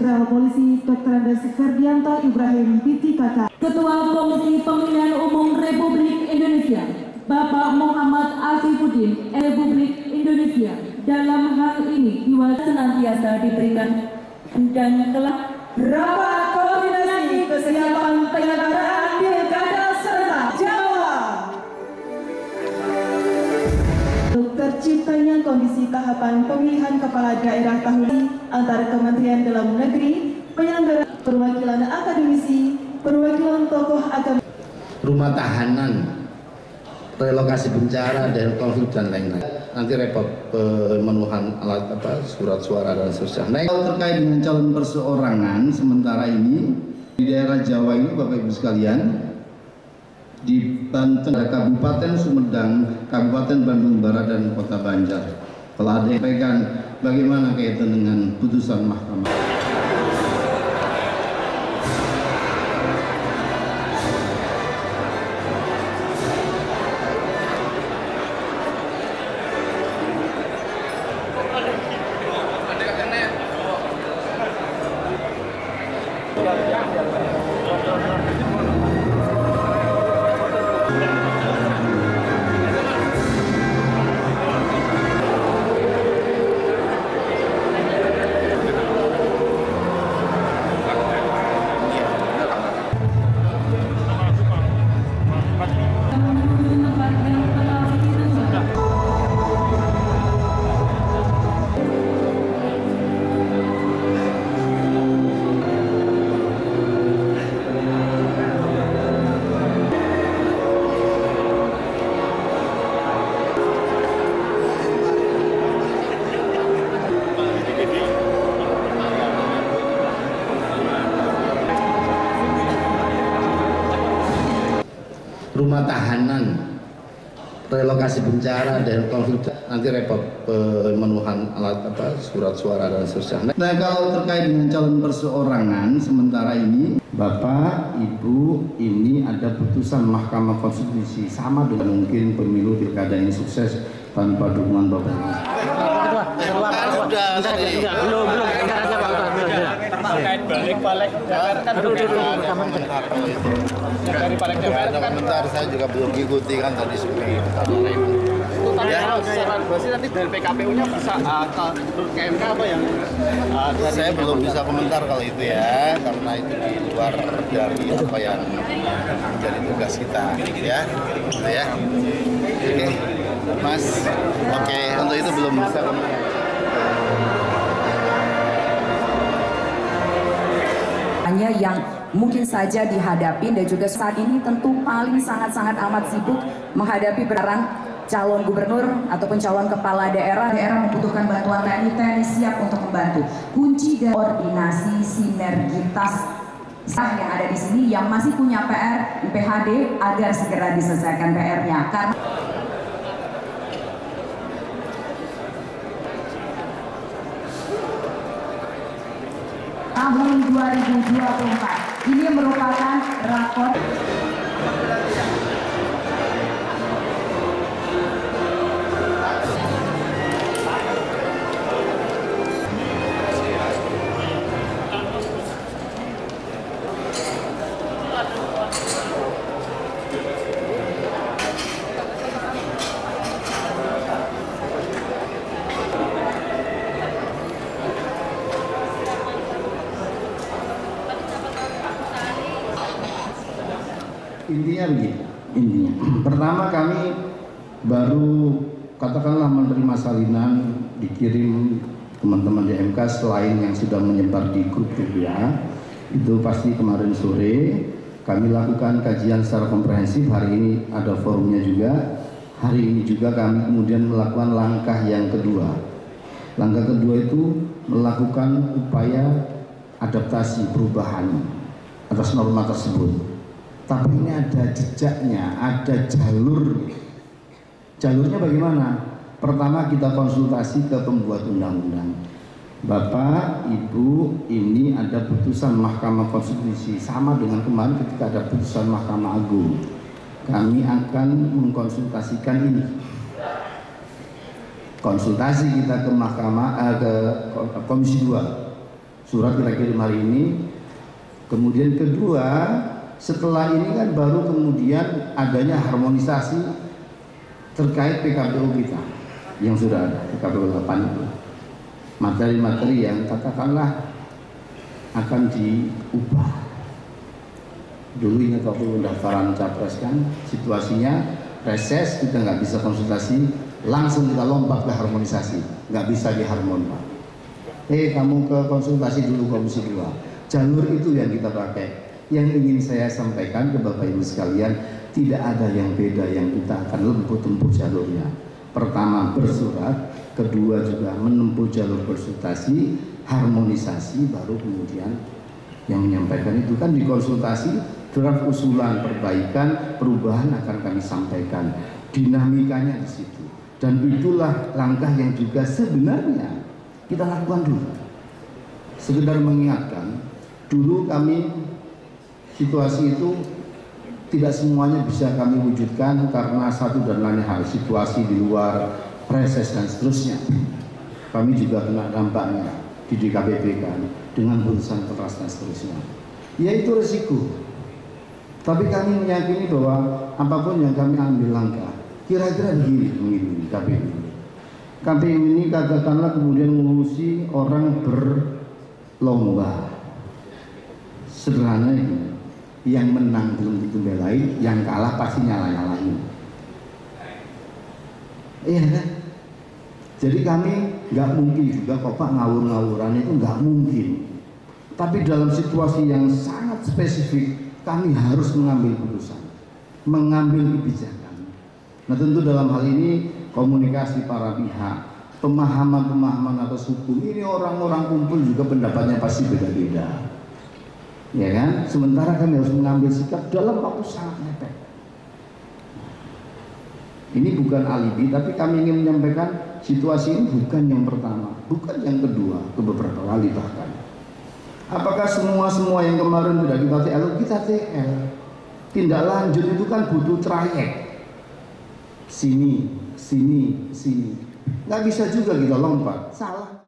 Jenderal Polisi Dr. Andes Ferdianto Ibrahim PTKK, Ketua Komisi Pemilihan Umum Republik Indonesia, Bapak Muhammad Asifuddin Republik Indonesia, dalam hal ini senantiasa diberikan dan telah rapat koordinasi kesiapan penyelenggaraan pilkada serentak Jawa. Terciptanya kondisi tahapan pemilihan kepala daerah tahun ini antara Kementerian Dalam Negeri, penyelenggara, perwakilan akademisi, perwakilan tokoh agama, rumah tahanan, relokasi bencana dan konflik dan lain-lain. Nanti repot pemenuhan alat surat suara dan seterusnya. Nah, terkait dengan calon perseorangan sementara ini di daerah Jawa ini, Bapak Ibu sekalian, di Banten, Kabupaten Sumedang, Kabupaten Bandung Barat dan Kota Banjar. Telah disampaikan bagaimana kaitan dengan putusan mahkamah. Rumah tahanan, relokasi bencana dan konflik, nanti repot pemenuhan alat surat suara dan seterusnya. Nah, kalau terkait dengan calon perseorangan sementara ini, Bapak Ibu, ini ada putusan Mahkamah Konstitusi sama dengan mungkin pemilu pilkada ini sukses tanpa dukungan Bapak Ibu. Belum terkait balik kan dari balik DPR kan komentar saya juga belum mengikuti kan tadi sebenarnya. Itu nanti dari PKPU-nya bisa ke MK apa yang saya belum bisa komentar kalau itu ya, karena itu di luar dari apa yang menjadi tugas kita ya. Gitu ya. Oke. Mas, oke, untuk itu belum bisa komentar. Yang mungkin saja dihadapi dan juga saat ini tentu paling sangat-sangat amat sibuk menghadapi peran calon gubernur ataupun calon kepala daerah membutuhkan bantuan TNI siap untuk membantu. Kunci dari koordinasi sinergitas yang ada di sini yang masih punya PR PHD agar segera diselesaikan PR-nya karena tahun 2024 ini merupakan rapor intinya begini, pertama kami baru katakanlah menerima salinan dikirim teman-teman di MK selain yang sudah menyebar di grup ya, itu pasti kemarin sore kami lakukan kajian secara komprehensif. Hari ini ada forumnya juga. Hari ini juga kami kemudian melakukan langkah yang kedua. Langkah kedua itu melakukan upaya adaptasi perubahan atas norma tersebut. Tapi ini ada jejaknya, ada jalurnya bagaimana? Pertama kita konsultasi ke pembuat undang-undang. Bapak, Ibu, ini ada putusan Mahkamah Konstitusi sama dengan kemarin ketika ada putusan Mahkamah Agung. Kami akan mengkonsultasikan ini. Konsultasi kita ke Komisi 2 surat kita kirim hari ini. Kemudian kedua, setelah ini kan baru kemudian adanya harmonisasi terkait PKPU kita yang sudah ada, PKPU 8 itu. Materi-materi yang katakanlah akan diubah. Dulu ingat waktu pendaftaran capres kan situasinya reses, kita nggak bisa konsultasi, langsung kita lompat ke harmonisasi, nggak bisa diharmonkan. Kamu ke konsultasi dulu Komisi 2. Jalur itu yang kita pakai. Yang ingin saya sampaikan ke Bapak Ibu sekalian, tidak ada yang beda yang kita akan tempuh jalurnya. Pertama bersurat, kedua juga menempuh jalur konsultasi, harmonisasi, baru kemudian yang menyampaikan itu kan dikonsultasi, draft usulan perbaikan, perubahan akan kami sampaikan. Dinamikanya di situ. Dan itulah langkah yang juga sebenarnya kita lakukan dulu. Sekedar mengingatkan, dulu kami situasi itu tidak semuanya bisa kami wujudkan karena satu dan lain hal, situasi di luar, reses dan seterusnya. Kami juga kena dampaknya di DKPP kan, dengan putusan keras dan seterusnya. Ya itu resiko. Tapi kami meyakini bahwa apapun yang kami ambil langkah, kira-kira begini KPU. KPU ini katakanlah kemudian mengurusi orang berlomba. Sederhana ini, yang menang belum tentu belain, yang kalah pasti nyala-nyalain. Iya kan? Jadi kami nggak mungkin juga kok Pak ngawur-ngawuran itu nggak mungkin. Tapi dalam situasi yang sangat spesifik, kami harus mengambil keputusan, mengambil kebijakan. Nah tentu dalam hal ini komunikasi para pihak, pemahaman-pemahaman atas hukum ini orang-orang kumpul juga pendapatnya pasti beda-beda. Ya kan? Sementara kami harus mengambil sikap dalam waktu sangat mepet. Ini bukan alibi, tapi kami ingin menyampaikan situasi ini bukan yang pertama, bukan yang kedua, ke beberapa kali bahkan. Apakah semua yang kemarin sudah kita TL? Kita TL. Tindak lanjut itu kan butuh trayek. Sini. Nggak bisa juga kita lompat. Salah.